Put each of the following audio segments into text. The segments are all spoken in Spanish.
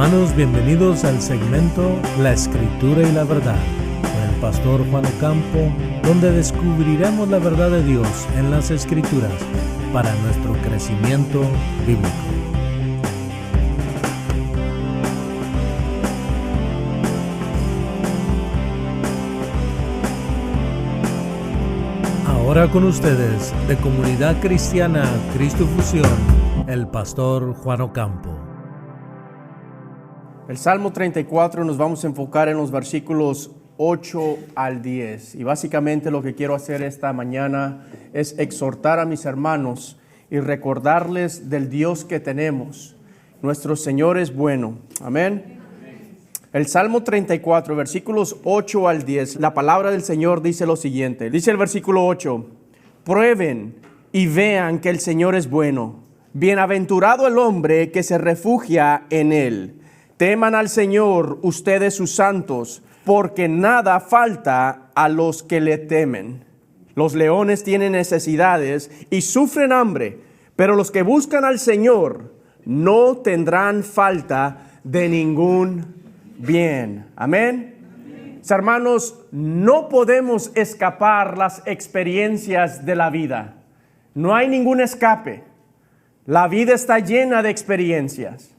Hermanos, bienvenidos al segmento La Escritura y la Verdad con el pastor Juan Ocampo, donde descubriremos la verdad de Dios en las Escrituras para nuestro crecimiento bíblico. Ahora con ustedes, de Comunidad Cristiana Cristo Fusión, el pastor Juan Ocampo. El Salmo 34 nos vamos a enfocar en los versículos 8 al 10. Y básicamente lo que quiero hacer esta mañana es exhortar a mis hermanos y recordarles del Dios que tenemos. Nuestro Señor es bueno. Amén. El Salmo 34, versículos 8 al 10, la palabra del Señor dice lo siguiente. Dice el versículo 8, prueben y vean que el Señor es bueno. Bienaventurado el hombre que se refugia en Él. Teman al Señor ustedes sus santos, porque nada falta a los que le temen. Los leones tienen necesidades y sufren hambre, pero los que buscan al Señor no tendrán falta de ningún bien. Amén. Hermanos, no podemos escapar las experiencias de la vida. No hay ningún escape. La vida está llena de experiencias.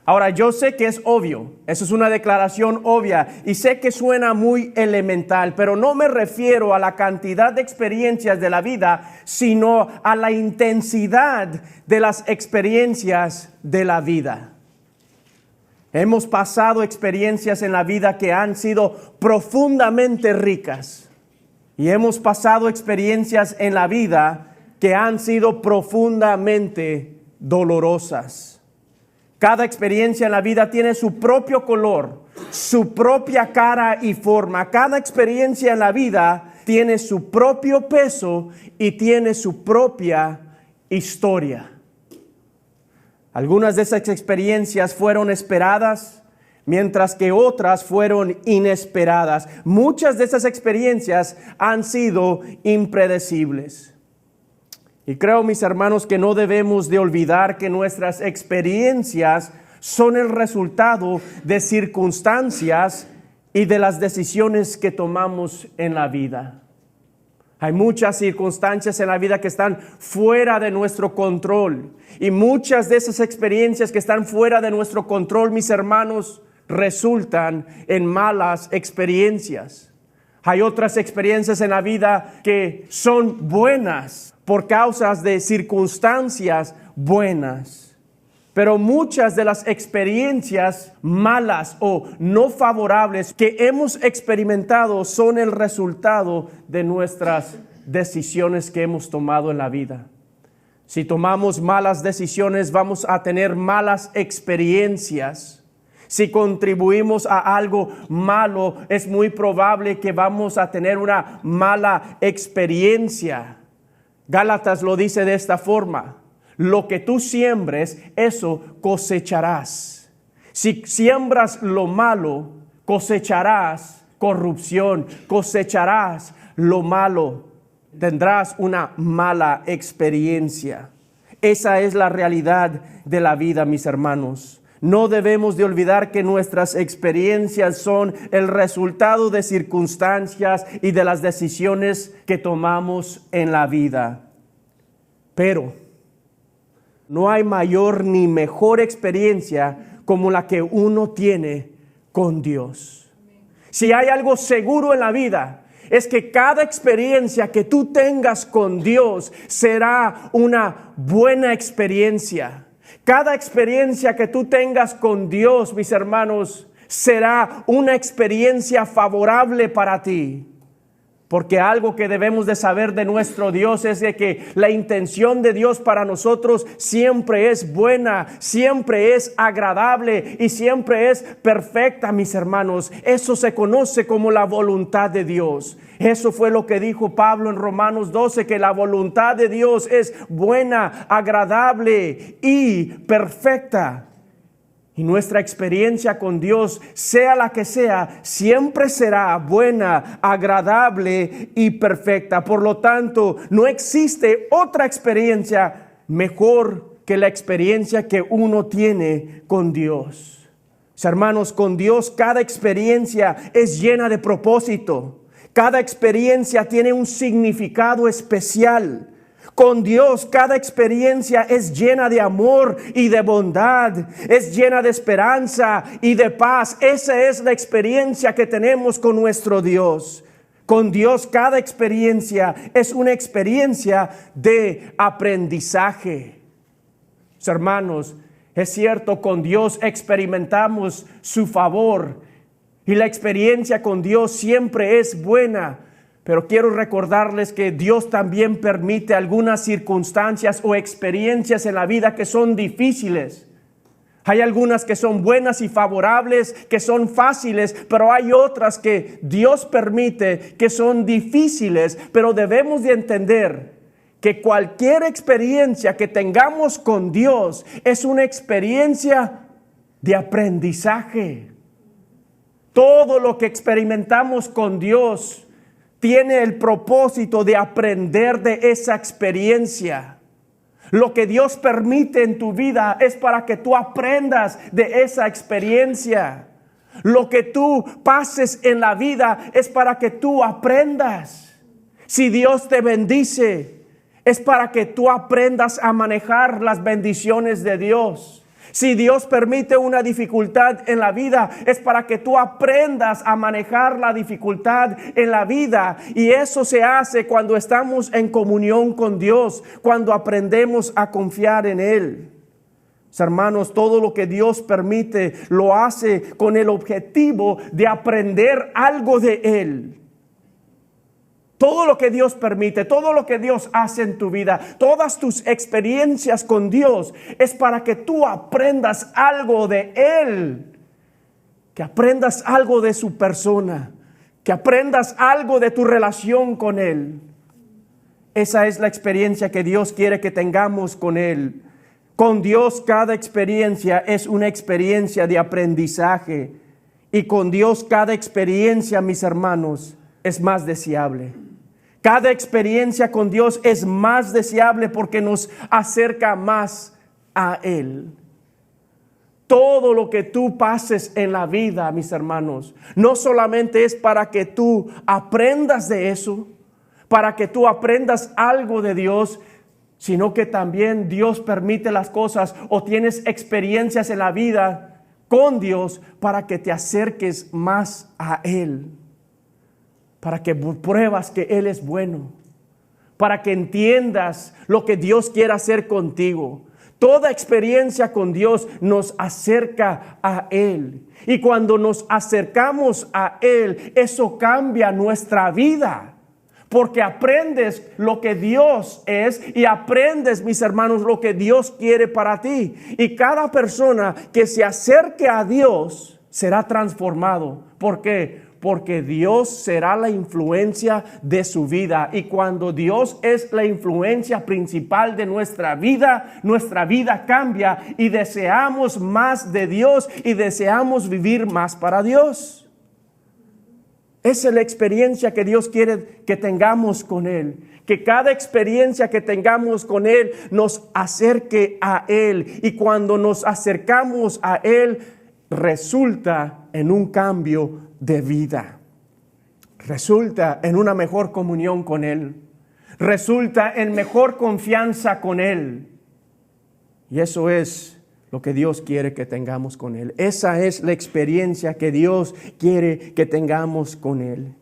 Ahora, yo sé que es obvio, eso es una declaración obvia y sé que suena muy elemental, pero no me refiero a la cantidad de experiencias de la vida, sino a la intensidad de las experiencias de la vida. Hemos pasado experiencias en la vida que han sido profundamente ricas y hemos pasado experiencias en la vida que han sido profundamente dolorosas. Cada experiencia en la vida tiene su propio color, su propia cara y forma. Cada experiencia en la vida tiene su propio peso y tiene su propia historia. Algunas de esas experiencias fueron esperadas, mientras que otras fueron inesperadas. Muchas de esas experiencias han sido impredecibles. Y creo, mis hermanos, que no debemos de olvidar que nuestras experiencias son el resultado de circunstancias y de las decisiones que tomamos en la vida. Hay muchas circunstancias en la vida que están fuera de nuestro control. Y muchas de esas experiencias que están fuera de nuestro control, mis hermanos, resultan en malas experiencias. Hay otras experiencias en la vida que son buenas por causas de circunstancias buenas. Pero muchas de las experiencias malas o no favorables que hemos experimentado son el resultado de nuestras decisiones que hemos tomado en la vida. Si tomamos malas decisiones, vamos a tener malas experiencias. Si contribuimos a algo malo, es muy probable que vamos a tener una mala experiencia. Gálatas lo dice de esta forma: lo que tú siembres, eso cosecharás. Si siembras lo malo, cosecharás corrupción, cosecharás lo malo, tendrás una mala experiencia. Esa es la realidad de la vida, mis hermanos. No debemos de olvidar que nuestras experiencias son el resultado de circunstancias y de las decisiones que tomamos en la vida. Pero no hay mayor ni mejor experiencia como la que uno tiene con Dios. Si hay algo seguro en la vida, es que cada experiencia que tú tengas con Dios será una buena experiencia. Cada experiencia que tú tengas con Dios, mis hermanos, será una experiencia favorable para ti. Porque algo que debemos de saber de nuestro Dios es de que la intención de Dios para nosotros siempre es buena, siempre es agradable y siempre es perfecta, mis hermanos. Eso se conoce como la voluntad de Dios. Eso fue lo que dijo Pablo en Romanos 12, que la voluntad de Dios es buena, agradable y perfecta. Y nuestra experiencia con Dios, sea la que sea, siempre será buena, agradable y perfecta. Por lo tanto, no existe otra experiencia mejor que la experiencia que uno tiene con Dios. Hermanos, con Dios cada experiencia es llena de propósito. Cada experiencia tiene un significado especial. Con Dios cada experiencia es llena de amor y de bondad, es llena de esperanza y de paz. Esa es la experiencia que tenemos con nuestro Dios. Con Dios cada experiencia es una experiencia de aprendizaje. Hermanos, es cierto, con Dios experimentamos su favor y la experiencia con Dios siempre es buena. Pero quiero recordarles que Dios también permite algunas circunstancias o experiencias en la vida que son difíciles. Hay algunas que son buenas y favorables, que son fáciles, pero hay otras que Dios permite que son difíciles. Pero debemos de entender que cualquier experiencia que tengamos con Dios es una experiencia de aprendizaje. Todo lo que experimentamos con Dios tiene el propósito de aprender de esa experiencia. Lo que Dios permite en tu vida es para que tú aprendas de esa experiencia. Lo que tú pases en la vida es para que tú aprendas. Si Dios te bendice, es para que tú aprendas a manejar las bendiciones de Dios. Si Dios permite una dificultad en la vida, es para que tú aprendas a manejar la dificultad en la vida. Y eso se hace cuando estamos en comunión con Dios, cuando aprendemos a confiar en Él. Hermanos, todo lo que Dios permite lo hace con el objetivo de aprender algo de Él. Todo lo que Dios permite, todo lo que Dios hace en tu vida, todas tus experiencias con Dios es para que tú aprendas algo de Él, que aprendas algo de su persona, que aprendas algo de tu relación con Él. Esa es la experiencia que Dios quiere que tengamos con Él. Con Dios cada experiencia es una experiencia de aprendizaje y con Dios cada experiencia, mis hermanos, es más deseable. Cada experiencia con Dios es más deseable porque nos acerca más a Él. Todo lo que tú pases en la vida, mis hermanos, no solamente es para que tú aprendas de eso, para que tú aprendas algo de Dios, sino que también Dios permite las cosas o tienes experiencias en la vida con Dios para que te acerques más a Él. Para que pruebas que Él es bueno, para que entiendas lo que Dios quiere hacer contigo. Toda experiencia con Dios nos acerca a Él. Y cuando nos acercamos a Él, eso cambia nuestra vida. Porque aprendes lo que Dios es y aprendes, mis hermanos, lo que Dios quiere para ti. Y cada persona que se acerque a Dios será transformado. ¿Por qué? Porque Dios será la influencia de su vida. Y cuando Dios es la influencia principal de nuestra vida cambia y deseamos más de Dios y deseamos vivir más para Dios. Esa es la experiencia que Dios quiere que tengamos con Él. Que cada experiencia que tengamos con Él nos acerque a Él. Y cuando nos acercamos a Él, resulta en un cambio de vida. Resulta en una mejor comunión con Él. Resulta en mejor confianza con Él. Y eso es lo que Dios quiere que tengamos con Él. Esa es la experiencia que Dios quiere que tengamos con Él.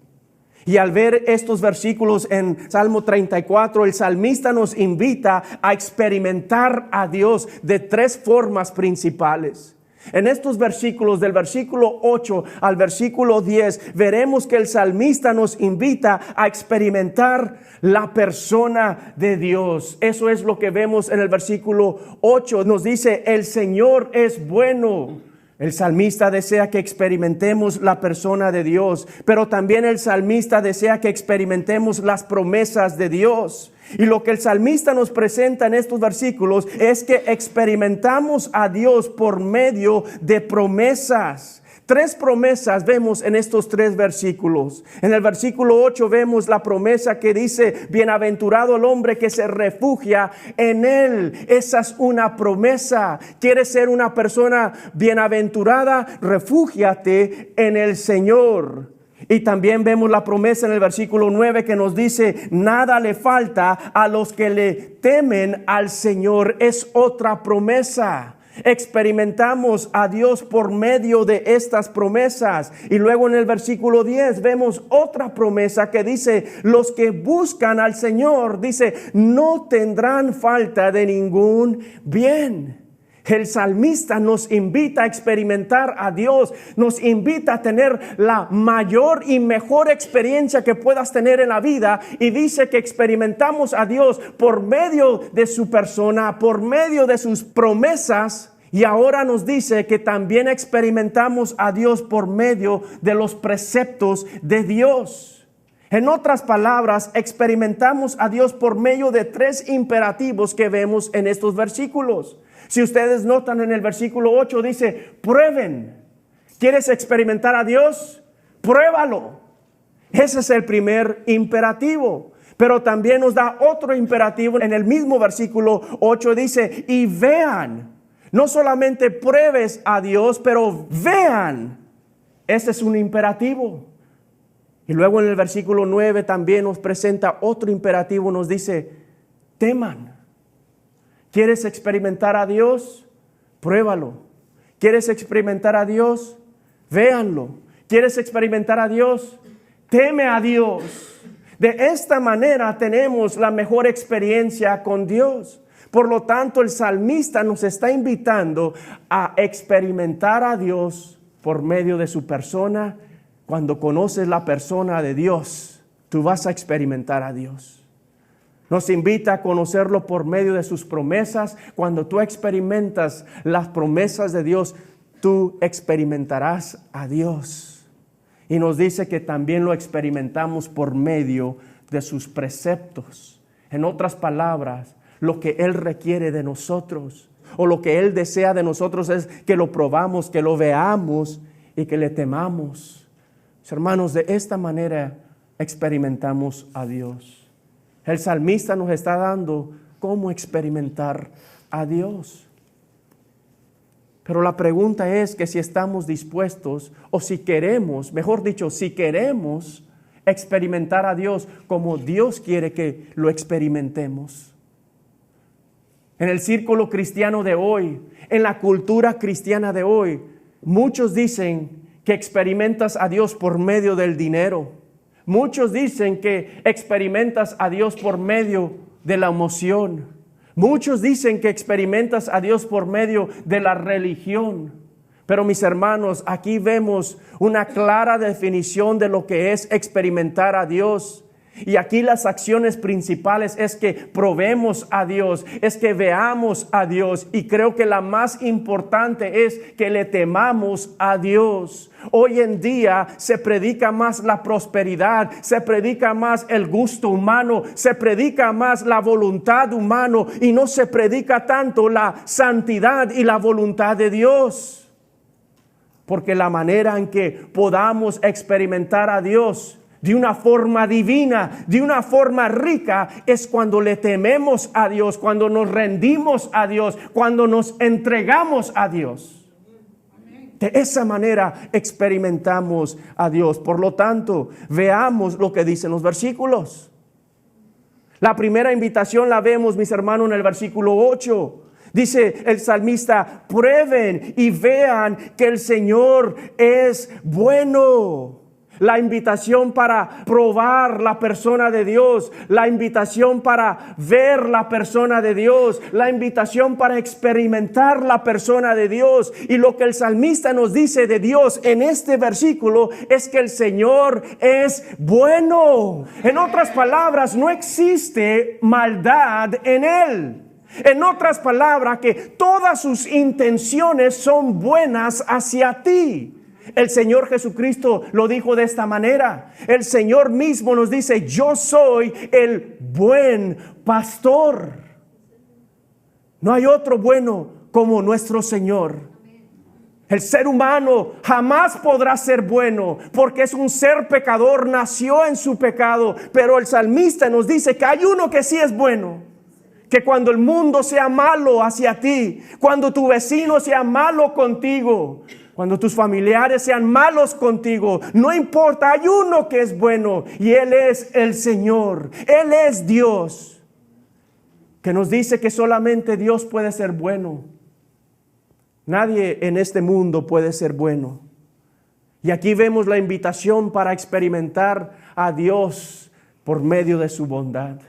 Y al ver estos versículos en Salmo 34, el salmista nos invita a experimentar a Dios de tres formas principales. En estos versículos, del versículo 8 al versículo 10, veremos que el salmista nos invita a experimentar la persona de Dios. Eso es lo que vemos en el versículo 8. Nos dice, el Señor es bueno. El salmista desea que experimentemos la persona de Dios, pero también el salmista desea que experimentemos las promesas de Dios. Y lo que el salmista nos presenta en estos versículos es que experimentamos a Dios por medio de promesas. 3 promesas vemos en estos 3 versículos. En el versículo 8 vemos la promesa que dice, bienaventurado el hombre que se refugia en Él. Esa es una promesa. ¿Quieres ser una persona bienaventurada? Refúgiate en el Señor. Y también vemos la promesa en el versículo 9 que nos dice, nada le falta a los que le temen al Señor. Es otra promesa. Experimentamos a Dios por medio de estas promesas. Y luego en el versículo 10 vemos otra promesa que dice, los que buscan al Señor, dice, no tendrán falta de ningún bien. El salmista nos invita a experimentar a Dios, nos invita a tener la mayor y mejor experiencia que puedas tener en la vida, y dice que experimentamos a Dios por medio de su persona, por medio de sus promesas, y ahora nos dice que también experimentamos a Dios por medio de los preceptos de Dios. En otras palabras, experimentamos a Dios por medio de 3 imperativos que vemos en estos versículos. Si ustedes notan en el versículo 8 dice, prueben. ¿Quieres experimentar a Dios? Pruébalo. Ese es el primer imperativo. Pero también nos da otro imperativo en el mismo versículo 8, dice, y vean. No solamente pruebes a Dios, pero vean. Ese es un imperativo. Y luego en el versículo 9 también nos presenta otro imperativo, nos dice, teman. ¿Quieres experimentar a Dios? Pruébalo. ¿Quieres experimentar a Dios? Véanlo. ¿Quieres experimentar a Dios? Teme a Dios. De esta manera tenemos la mejor experiencia con Dios. Por lo tanto, el salmista nos está invitando a experimentar a Dios por medio de su persona. Cuando conoces la persona de Dios, tú vas a experimentar a Dios. Nos invita a conocerlo por medio de sus promesas. Cuando tú experimentas las promesas de Dios, tú experimentarás a Dios. Y nos dice que también lo experimentamos por medio de sus preceptos. En otras palabras, lo que Él requiere de nosotros, o lo que Él desea de nosotros, es que lo probamos, que lo veamos y que le temamos. Hermanos, de esta manera experimentamos a Dios. El salmista nos está dando cómo experimentar a Dios. Pero la pregunta es que si estamos dispuestos, o si queremos, mejor dicho, si queremos experimentar a Dios como Dios quiere que lo experimentemos. En el círculo cristiano de hoy, en la cultura cristiana de hoy, muchos dicen que experimentas a Dios por medio del dinero. Muchos dicen que experimentas a Dios por medio de la emoción. Muchos dicen que experimentas a Dios por medio de la religión. Pero mis hermanos, aquí vemos una clara definición de lo que es experimentar a Dios. Y aquí las acciones principales es que probemos a Dios, es que veamos a Dios. Y creo que la más importante es que le temamos a Dios. Hoy en día se predica más la prosperidad, se predica más el gusto humano, se predica más la voluntad humana y no se predica tanto la santidad y la voluntad de Dios. Porque la manera en que podamos experimentar a Dios de una forma divina, de una forma rica, es cuando le tememos a Dios, cuando nos rendimos a Dios, cuando nos entregamos a Dios. De esa manera experimentamos a Dios. Por lo tanto, veamos lo que dicen los versículos. La primera invitación la vemos, mis hermanos, en el versículo 8. Dice el salmista, prueben y vean que el Señor es bueno. La invitación para probar la persona de Dios, la invitación para ver la persona de Dios, la invitación para experimentar la persona de Dios. Y lo que el salmista nos dice de Dios en este versículo es que el Señor es bueno. En otras palabras, no existe maldad en Él. En otras palabras, que todas sus intenciones son buenas hacia ti. El Señor Jesucristo lo dijo de esta manera. El Señor mismo nos dice, yo soy el buen pastor. No hay otro bueno como nuestro Señor. El ser humano jamás podrá ser bueno porque es un ser pecador, nació en su pecado. Pero el salmista nos dice que hay uno que sí es bueno. Que cuando el mundo sea malo hacia ti, cuando tu vecino sea malo contigo, cuando tus familiares sean malos contigo, no importa, hay uno que es bueno y Él es el Señor. Él es Dios, que nos dice que solamente Dios puede ser bueno. Nadie en este mundo puede ser bueno. Y aquí vemos la invitación para experimentar a Dios por medio de su bondad.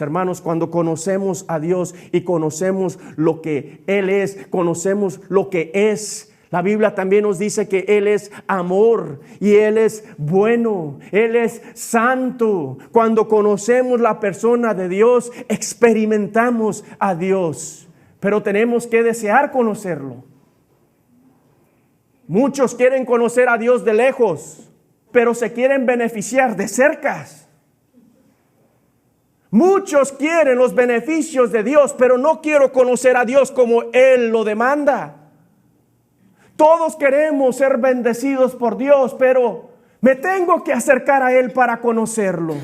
Hermanos, cuando conocemos a Dios y conocemos lo que Él es, conocemos lo que es, la Biblia también nos dice que Él es amor y Él es bueno, Él es santo. Cuando conocemos la persona de Dios, experimentamos a Dios. Pero tenemos que desear conocerlo. Muchos quieren conocer a Dios de lejos, pero se quieren beneficiar de cerca. Muchos quieren los beneficios de Dios, pero no quiero conocer a Dios como Él lo demanda. Todos queremos ser bendecidos por Dios, pero me tengo que acercar a Él para conocerlo.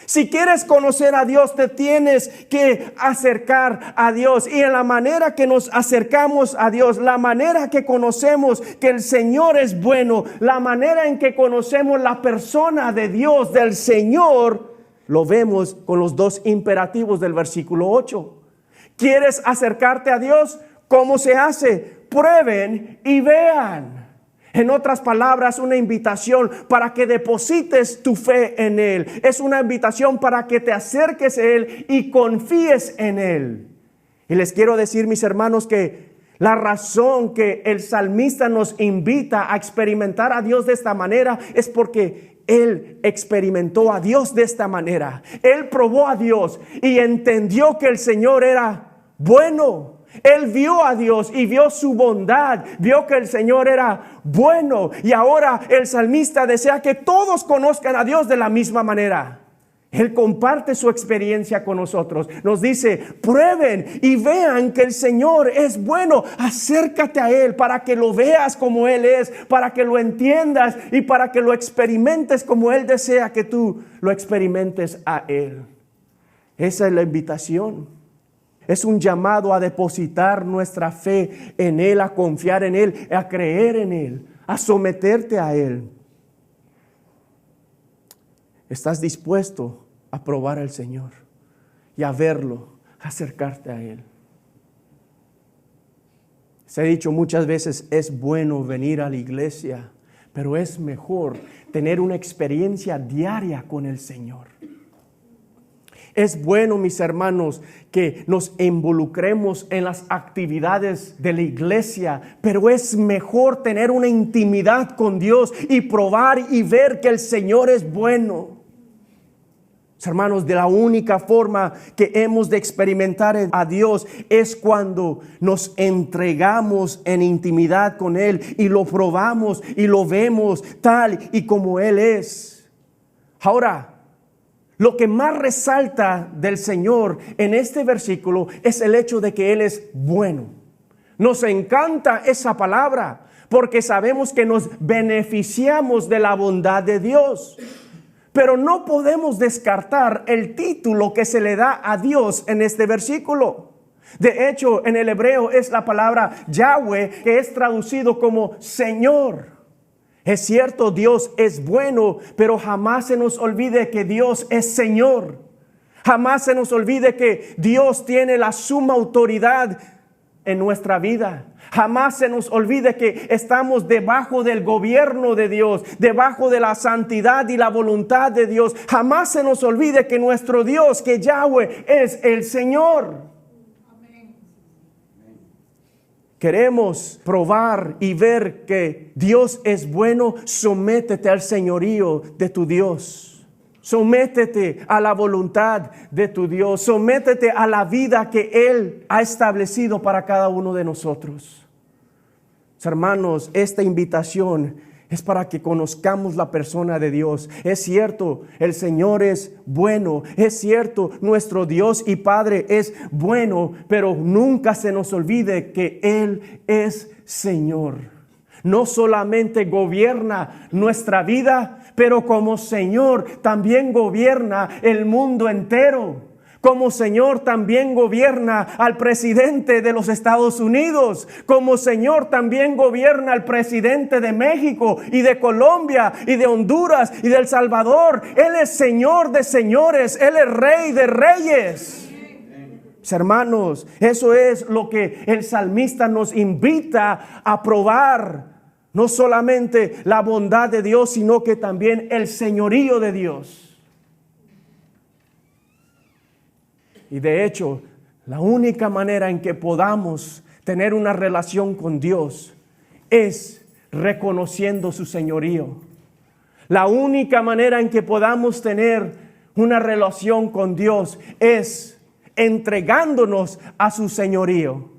Si quieres conocer a Dios, te tienes que acercar a Dios. Y en la manera que nos acercamos a Dios, la manera que conocemos que el Señor es bueno, la manera en que conocemos la persona de Dios, del Señor, lo vemos con los dos imperativos del versículo 8. ¿Quieres acercarte a Dios? ¿Cómo se hace? Prueben y vean. En otras palabras, una invitación para que deposites tu fe en Él. Es una invitación para que te acerques a Él y confíes en Él. Y les quiero decir, mis hermanos, que la razón que el salmista nos invita a experimentar a Dios de esta manera es porque Él experimentó a Dios de esta manera. Él probó a Dios y entendió que el Señor era bueno. Él vio a Dios y vio su bondad, vio que el Señor era bueno. Y ahora el salmista desea que todos conozcan a Dios de la misma manera. Él comparte su experiencia con nosotros. Nos dice, prueben y vean que el Señor es bueno. Acércate a Él para que lo veas como Él es, para que lo entiendas y para que lo experimentes como Él desea que tú lo experimentes a Él. Esa es la invitación. Es un llamado a depositar nuestra fe en Él, a confiar en Él, a creer en Él, a someterte a Él. ¿Estás dispuesto a probar al Señor y a verlo, a acercarte a Él? Se ha dicho muchas veces, es bueno venir a la iglesia, pero es mejor tener una experiencia diaria con el Señor. Es bueno, mis hermanos, que nos involucremos en las actividades de la iglesia, pero es mejor tener una intimidad con Dios y probar y ver que el Señor es bueno. Hermanos, de la única forma que hemos de experimentar a Dios es cuando nos entregamos en intimidad con Él y lo probamos y lo vemos tal y como Él es. Ahora, lo que más resalta del Señor en este versículo es el hecho de que Él es bueno. Nos encanta esa palabra porque sabemos que nos beneficiamos de la bondad de Dios. Pero no podemos descartar el título que se le da a Dios en este versículo. De hecho, en el hebreo es la palabra Yahweh, que es traducido como Señor. Es cierto, Dios es bueno, pero jamás se nos olvide que Dios es Señor. Jamás se nos olvide que Dios tiene la suma autoridad en nuestra vida. Jamás se nos olvide que estamos debajo del gobierno de Dios, debajo de la santidad y la voluntad de Dios. Jamás se nos olvide que nuestro Dios, que Yahweh, es el Señor. Queremos probar y ver que Dios es bueno. Sométete al señorío de tu Dios. Sométete a la voluntad de tu Dios. Sométete a la vida que Él ha establecido para cada uno de nosotros. Hermanos, esta invitación Es para que conozcamos la persona de Dios. Es cierto, el Señor es bueno. Es cierto, nuestro Dios y Padre es bueno. Pero nunca se nos olvide que Él es Señor. No solamente gobierna nuestra vida, pero como Señor también gobierna el mundo entero. Como Señor también gobierna al presidente de los Estados Unidos. Como Señor también gobierna al presidente de México y de Colombia y de Honduras y de El Salvador. Él es Señor de señores. Él es Rey de reyes. Hermanos, eso es lo que el salmista nos invita a probar. No solamente la bondad de Dios, sino que también el señorío de Dios. Y de hecho, la única manera en que podamos tener una relación con Dios es reconociendo su señorío. La única manera en que podamos tener una relación con Dios es entregándonos a su señorío.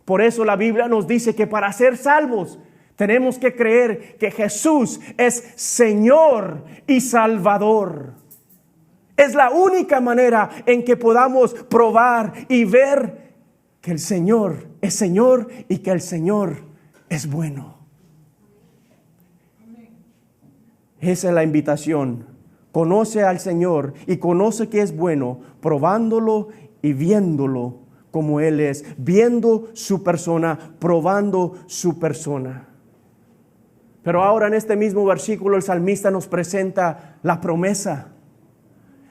Por eso la Biblia nos dice que para ser salvos tenemos que creer que Jesús es Señor y Salvador. Es la única manera en que podamos probar y ver que el Señor es Señor y que el Señor es bueno. Esa es la invitación. Conoce al Señor y conoce que es bueno, probándolo y viéndolo como Él es, viendo su persona, probando su persona. Pero ahora en este mismo versículo el salmista nos presenta la promesa.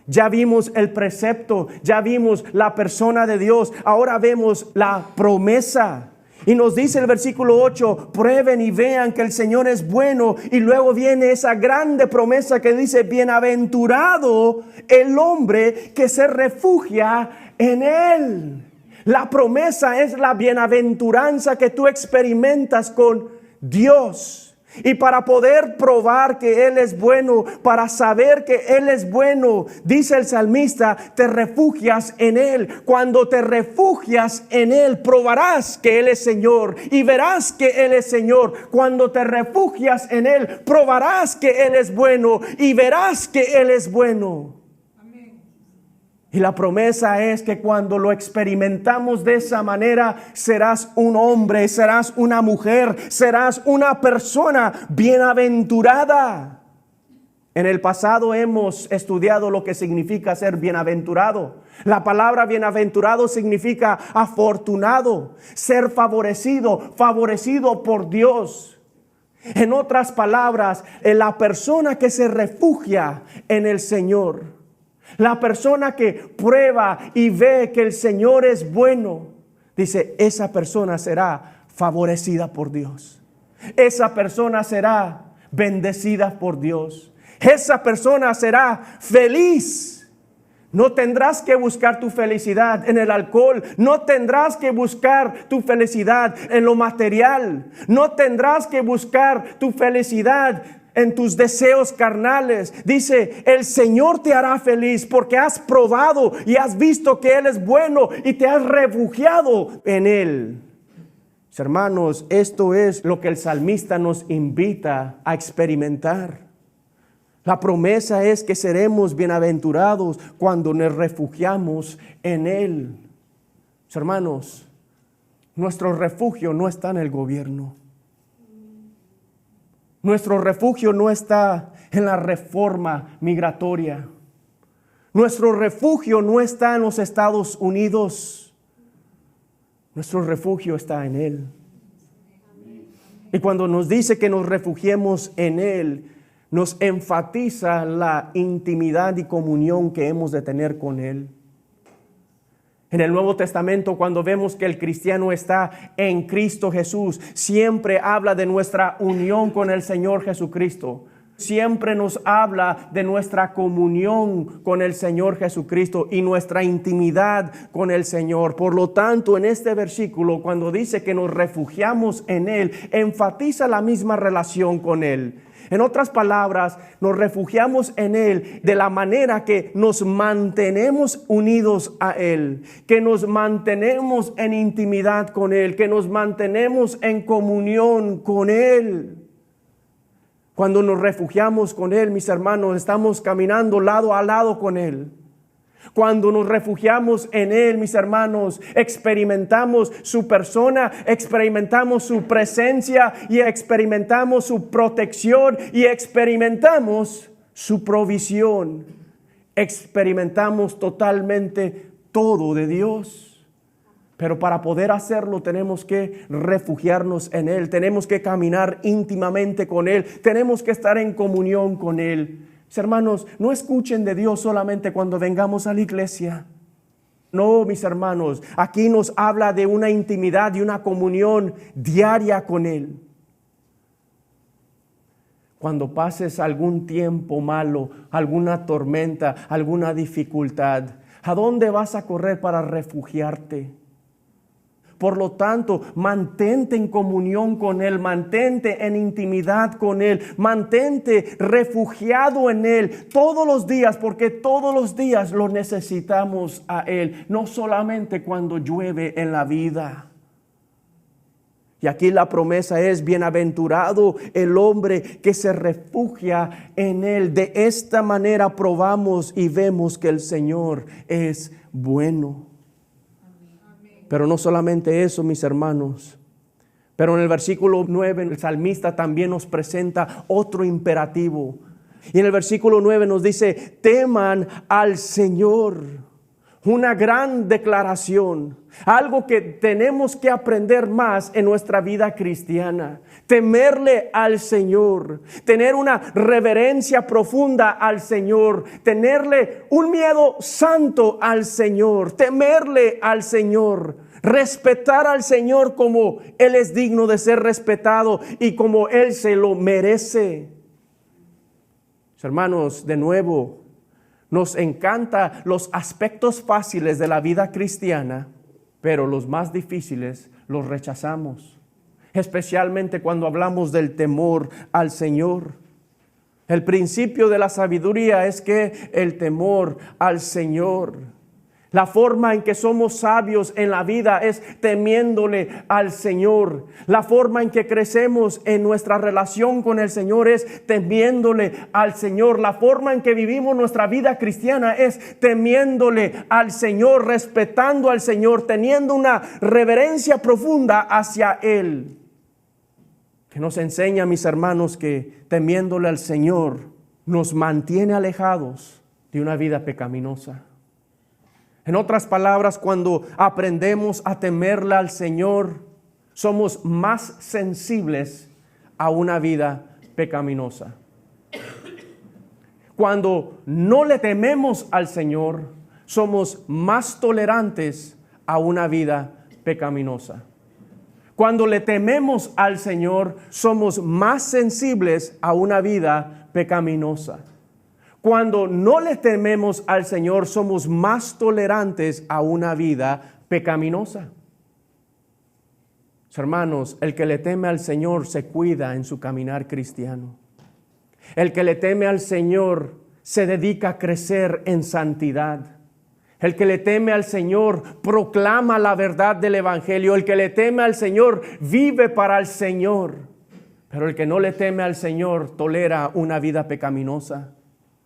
Ya vimos el precepto, ya vimos la persona de Dios, ahora vemos la promesa. Y nos dice el versículo 8, prueben y vean que el Señor es bueno. Y luego viene esa grande promesa que dice, bienaventurado el hombre que se refugia en Él. La promesa es la bienaventuranza que tú experimentas con Dios. Y para poder probar que Él es bueno, para saber que Él es bueno, dice el salmista, te refugias en Él. Cuando te refugias en Él, probarás que Él es Señor y verás que Él es Señor. Cuando te refugias en Él, probarás que Él es bueno y verás que Él es bueno. Y la promesa es que cuando lo experimentamos de esa manera, serás un hombre, serás una mujer, serás una persona bienaventurada. En el pasado hemos estudiado lo que significa ser bienaventurado. La palabra bienaventurado significa afortunado, ser favorecido, favorecido por Dios. En otras palabras, la persona que se refugia en el Señor. La persona que prueba y ve que el Señor es bueno, dice, esa persona será favorecida por Dios. Esa persona será bendecida por Dios. Esa persona será feliz. No tendrás que buscar tu felicidad en el alcohol. No tendrás que buscar tu felicidad en lo material. No tendrás que buscar tu felicidad en tus deseos carnales. Dice, el Señor te hará feliz porque has probado y has visto que Él es bueno y te has refugiado en Él. Hermanos, esto es lo que el salmista nos invita a experimentar. La promesa es que seremos bienaventurados cuando nos refugiamos en Él. Hermanos, nuestro refugio no está en el gobierno. Nuestro refugio no está en la reforma migratoria. Nuestro refugio no está en los Estados Unidos. Nuestro refugio está en Él. Y cuando nos dice que nos refugiemos en Él, nos enfatiza la intimidad y comunión que hemos de tener con Él. En el Nuevo Testamento, cuando vemos que el cristiano está en Cristo Jesús, siempre habla de nuestra unión con el Señor Jesucristo. Siempre nos habla de nuestra comunión con el Señor Jesucristo y nuestra intimidad con el Señor. Por lo tanto, en este versículo, cuando dice que nos refugiamos en Él, enfatiza la misma relación con Él. En otras palabras, nos refugiamos en Él de la manera que nos mantenemos unidos a Él, que nos mantenemos en intimidad con Él, que nos mantenemos en comunión con Él. Cuando nos refugiamos con Él, mis hermanos, estamos caminando lado a lado con Él. Cuando nos refugiamos en Él, mis hermanos, experimentamos su persona, experimentamos su presencia y experimentamos su protección y experimentamos su provisión. Experimentamos totalmente todo de Dios. Pero para poder hacerlo tenemos que refugiarnos en Él, tenemos que caminar íntimamente con Él, tenemos que estar en comunión con Él. Mis hermanos, no escuchen de Dios solamente cuando vengamos a la iglesia. No, mis hermanos, aquí nos habla de una intimidad y una comunión diaria con Él. Cuando pases algún tiempo malo, alguna tormenta, alguna dificultad, ¿a dónde vas a correr para refugiarte? Por lo tanto, mantente en comunión con Él, mantente en intimidad con Él, mantente refugiado en Él todos los días, porque todos los días lo necesitamos a Él, no solamente cuando llueve en la vida. Y aquí la promesa es: bienaventurado el hombre que se refugia en Él. De esta manera probamos y vemos que el Señor es bueno. Pero no solamente eso, mis hermanos. Pero en el versículo 9, el salmista también nos presenta otro imperativo. Y en el versículo 9 nos dice: teman al Señor. Una gran declaración. Algo que tenemos que aprender más en nuestra vida cristiana. Temerle al Señor. Tener una reverencia profunda al Señor. Tenerle un miedo santo al Señor. Temerle al Señor. Respetar al Señor como Él es digno de ser respetado y como Él se lo merece. Hermanos, de nuevo, nos encantan los aspectos fáciles de la vida cristiana, pero los más difíciles los rechazamos, especialmente cuando hablamos del temor al Señor. El principio de la sabiduría es que el temor al Señor. La forma en que somos sabios en la vida es temiéndole al Señor. La forma en que crecemos en nuestra relación con el Señor es temiéndole al Señor. La forma en que vivimos nuestra vida cristiana es temiéndole al Señor, respetando al Señor, teniendo una reverencia profunda hacia Él. Que nos enseña, mis hermanos, que temiéndole al Señor nos mantiene alejados de una vida pecaminosa. En otras palabras, cuando aprendemos a temerle al Señor, somos más sensibles a una vida pecaminosa. Cuando no le tememos al Señor, somos más tolerantes a una vida pecaminosa. Cuando le tememos al Señor, somos más sensibles a una vida pecaminosa. Cuando no le tememos al Señor, somos más tolerantes a una vida pecaminosa. Hermanos, el que le teme al Señor se cuida en su caminar cristiano. El que le teme al Señor se dedica a crecer en santidad. El que le teme al Señor proclama la verdad del Evangelio. El que le teme al Señor vive para el Señor. Pero el que no le teme al Señor tolera una vida pecaminosa.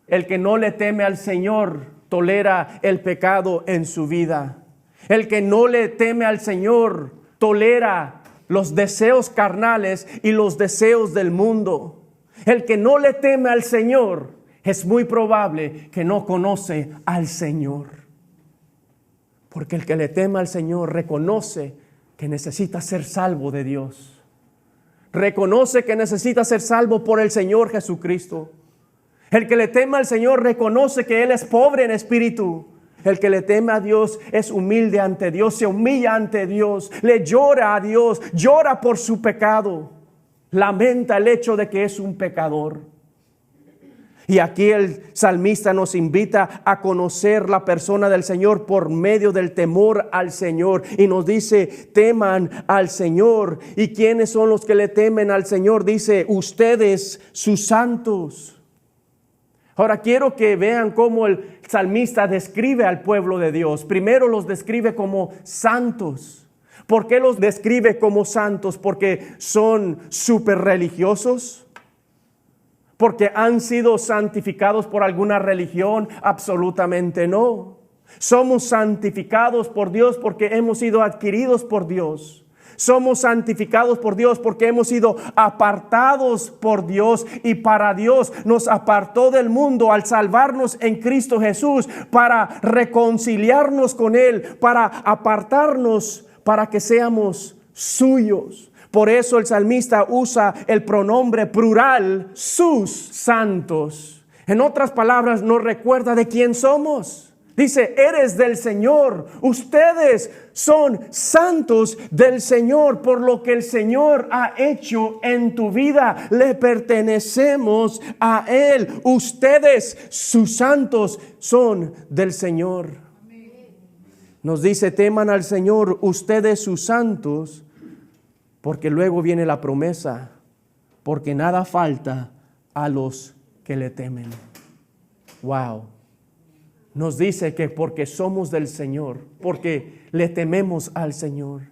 El que no le teme al Señor tolera el pecado en su vida. El que no le teme al Señor tolera los deseos carnales y los deseos del mundo. El que no le teme al Señor es muy probable que no conoce al Señor. Porque el que le teme al Señor reconoce que necesita ser salvo de Dios. Reconoce que necesita ser salvo por el Señor Jesucristo. El que le teme al Señor reconoce que Él es pobre en espíritu. El que le teme a Dios es humilde ante Dios, se humilla ante Dios, le llora a Dios, llora por su pecado, lamenta el hecho de que es un pecador. Y aquí el salmista nos invita a conocer la persona del Señor por medio del temor al Señor. Y nos dice, teman al Señor. ¿Y quiénes son los que le temen al Señor? Dice, ustedes, sus santos. Ahora quiero que vean cómo el salmista describe al pueblo de Dios. Primero los describe como santos. ¿Por qué los describe como santos? ¿Porque son súper religiosos? ¿Porque han sido santificados por alguna religión? Absolutamente no. Somos santificados por Dios porque hemos sido adquiridos por Dios. Somos santificados por Dios porque hemos sido apartados por Dios y para Dios. Nos apartó del mundo al salvarnos en Cristo Jesús para reconciliarnos con Él, para apartarnos para que seamos suyos. Por eso el salmista usa el pronombre plural, sus santos. En otras palabras, nos recuerda de quién somos. Dice, eres del Señor, ustedes son santos del Señor por lo que el Señor ha hecho en tu vida. Le pertenecemos a Él. Ustedes, sus santos, son del Señor. Nos dice, teman al Señor, ustedes sus santos, porque luego viene la promesa, porque nada falta a los que le temen. Wow. Nos dice que porque somos del Señor, porque le tememos al Señor,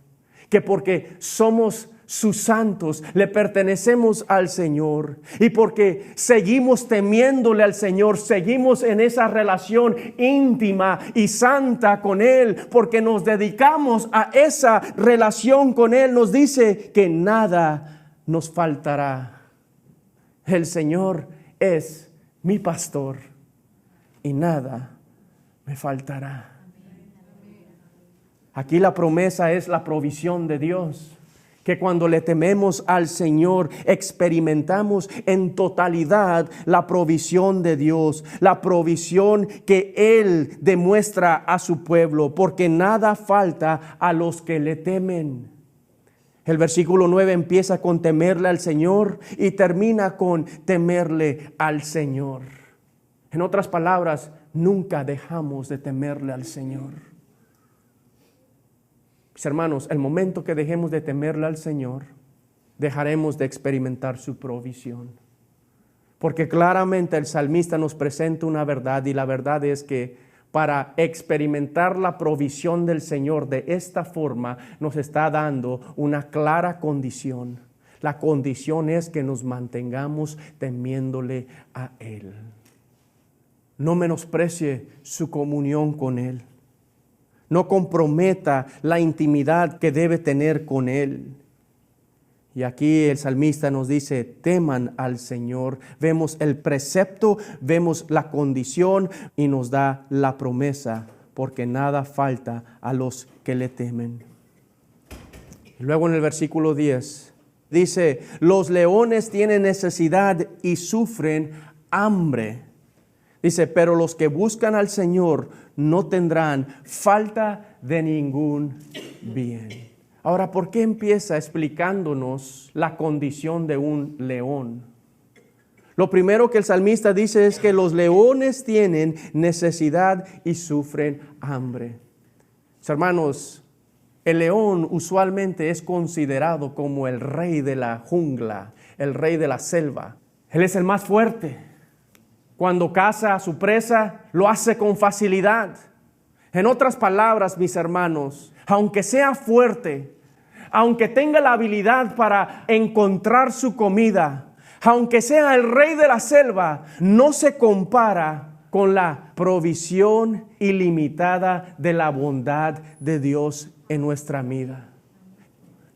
que porque somos sus santos, le pertenecemos al Señor, y porque seguimos temiéndole al Señor, seguimos en esa relación íntima y santa con Él, porque nos dedicamos a esa relación con Él, nos dice que nada nos faltará. El Señor es mi pastor y nada me faltará. Aquí la promesa es la provisión de Dios, que cuando le tememos al Señor experimentamos en totalidad la provisión de Dios, la provisión que Él demuestra a su pueblo, porque nada falta a los que le temen. El versículo 9 empieza con temerle al Señor y termina con temerle al Señor. En otras palabras, nunca dejamos de temerle al Señor. Mis hermanos, el momento que dejemos de temerle al Señor, dejaremos de experimentar su provisión. Porque claramente el salmista nos presenta una verdad, y la verdad es que para experimentar la provisión del Señor de esta forma, nos está dando una clara condición. La condición es que nos mantengamos temiéndole a Él. No menosprecie su comunión con Él. No comprometa la intimidad que debe tener con Él. Y aquí el salmista nos dice, teman al Señor. Vemos el precepto, vemos la condición y nos da la promesa, porque nada falta a los que le temen. Y luego en el versículo 10 dice, los leones tienen necesidad y sufren hambre. Dice, pero los que buscan al Señor no tendrán falta de ningún bien. Ahora, ¿por qué empieza explicándonos la condición de un león? Lo primero que el salmista dice es que los leones tienen necesidad y sufren hambre. Mis hermanos, el león usualmente es considerado como el rey de la jungla, el rey de la selva. Él es el más fuerte. Cuando caza a su presa, lo hace con facilidad. En otras palabras, mis hermanos, aunque sea fuerte, aunque tenga la habilidad para encontrar su comida, aunque sea el rey de la selva, no se compara con la provisión ilimitada de la bondad de Dios en nuestra vida.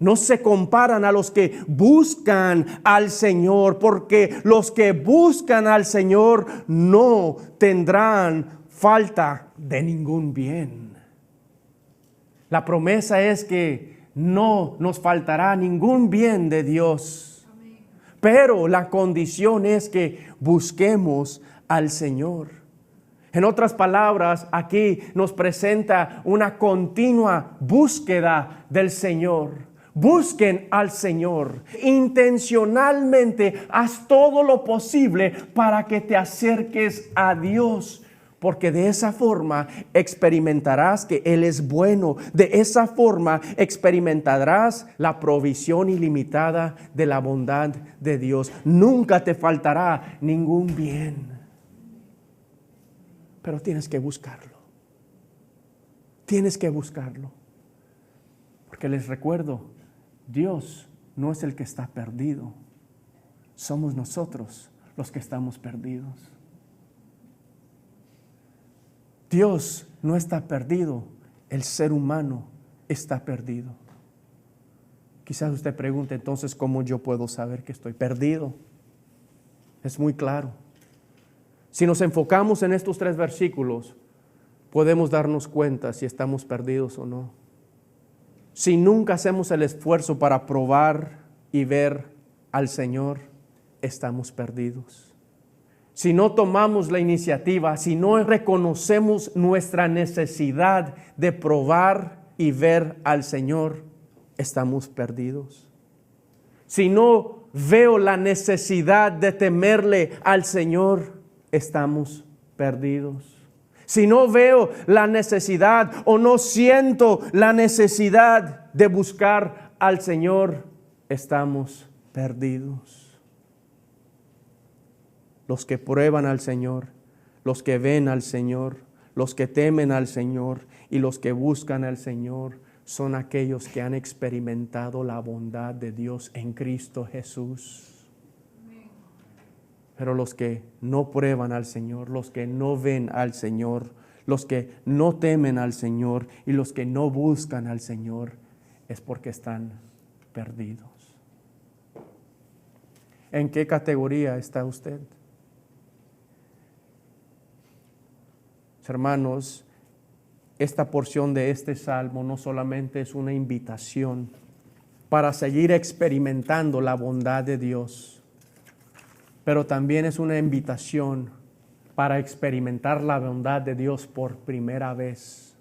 No se comparan a los que buscan al Señor, porque los que buscan al Señor no tendrán falta de ningún bien. La promesa es que no nos faltará ningún bien de Dios. Pero la condición es que busquemos al Señor. En otras palabras, aquí nos presenta una continua búsqueda del Señor. Busquen al Señor. Intencionalmente haz todo lo posible para que te acerques a Dios, porque de esa forma experimentarás que Él es bueno. De esa forma experimentarás la provisión ilimitada de la bondad de Dios. Nunca te faltará ningún bien. Pero tienes que buscarlo. Tienes que buscarlo. Porque les recuerdo, Dios no es el que está perdido. Somos nosotros los que estamos perdidos. Dios no está perdido, el ser humano está perdido. Quizás usted pregunte, entonces, ¿cómo yo puedo saber que estoy perdido? Es muy claro. Si nos enfocamos en estos 3 versículos, podemos darnos cuenta si estamos perdidos o no. Si nunca hacemos el esfuerzo para probar y ver al Señor, estamos perdidos. Si no tomamos la iniciativa, si no reconocemos nuestra necesidad de probar y ver al Señor, estamos perdidos. Si no veo la necesidad de temerle al Señor, estamos perdidos. Si no veo la necesidad o no siento la necesidad de buscar al Señor, estamos perdidos. Los que prueban al Señor, los que ven al Señor, los que temen al Señor y los que buscan al Señor son aquellos que han experimentado la bondad de Dios en Cristo Jesús. Pero los que no prueban al Señor, los que no ven al Señor, los que no temen al Señor y los que no buscan al Señor, es porque están perdidos. ¿En qué categoría está usted? Hermanos, esta porción de este salmo no solamente es una invitación para seguir experimentando la bondad de Dios, pero también es una invitación para experimentar la bondad de Dios por primera vez.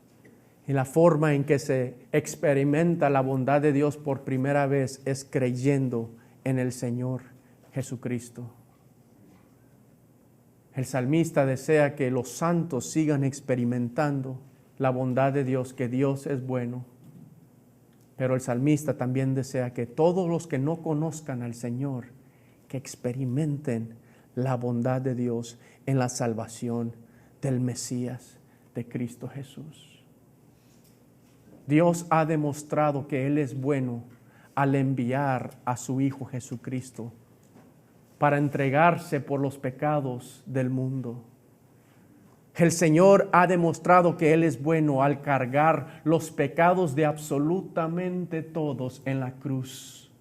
Y la forma en que se experimenta la bondad de Dios por primera vez es creyendo en el Señor Jesucristo. El salmista desea que los santos sigan experimentando la bondad de Dios, que Dios es bueno. Pero el salmista también desea que todos los que no conozcan al Señor, que experimenten la bondad de Dios en la salvación del Mesías, de Cristo Jesús. Dios ha demostrado que Él es bueno al enviar a su Hijo Jesucristo para entregarse por los pecados del mundo. El Señor ha demostrado que Él es bueno al cargar los pecados de absolutamente todos en la cruz.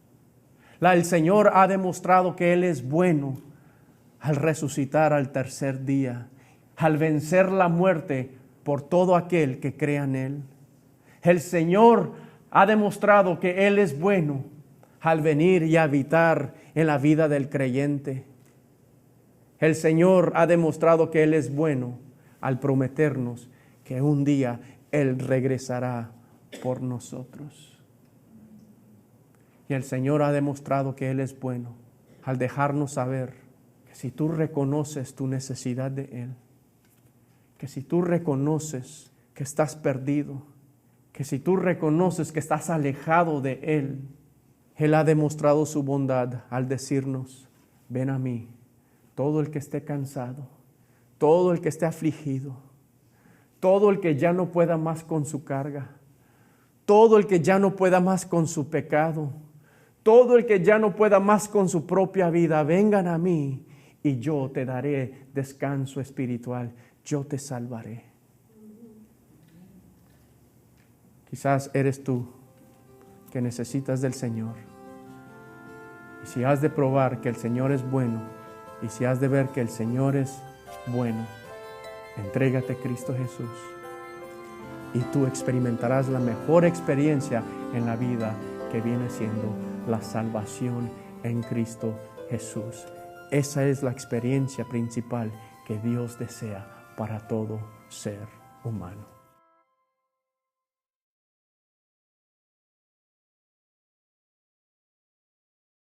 El Señor ha demostrado que Él es bueno al resucitar al tercer día, al vencer la muerte por todo aquel que crea en Él. El Señor ha demostrado que Él es bueno al venir y habitar en la vida del creyente. El Señor ha demostrado que Él es bueno al prometernos que un día Él regresará por nosotros. Y el Señor ha demostrado que Él es bueno al dejarnos saber que si tú reconoces tu necesidad de Él, que si tú reconoces que estás perdido, que si tú reconoces que estás alejado de Él, Él ha demostrado su bondad al decirnos: ven a mí, todo el que esté cansado, todo el que esté afligido, todo el que ya no pueda más con su carga, todo el que ya no pueda más con su pecado, todo el que ya no pueda más con su propia vida, vengan a mí y yo te daré descanso espiritual, yo te salvaré. Quizás eres tú que necesitas del Señor. Y si has de probar que el Señor es bueno, y si has de ver que el Señor es bueno, entrégate a Cristo Jesús y tú experimentarás la mejor experiencia en la vida, que viene siendo la salvación en Cristo Jesús. Esa es la experiencia principal que Dios desea para todo ser humano.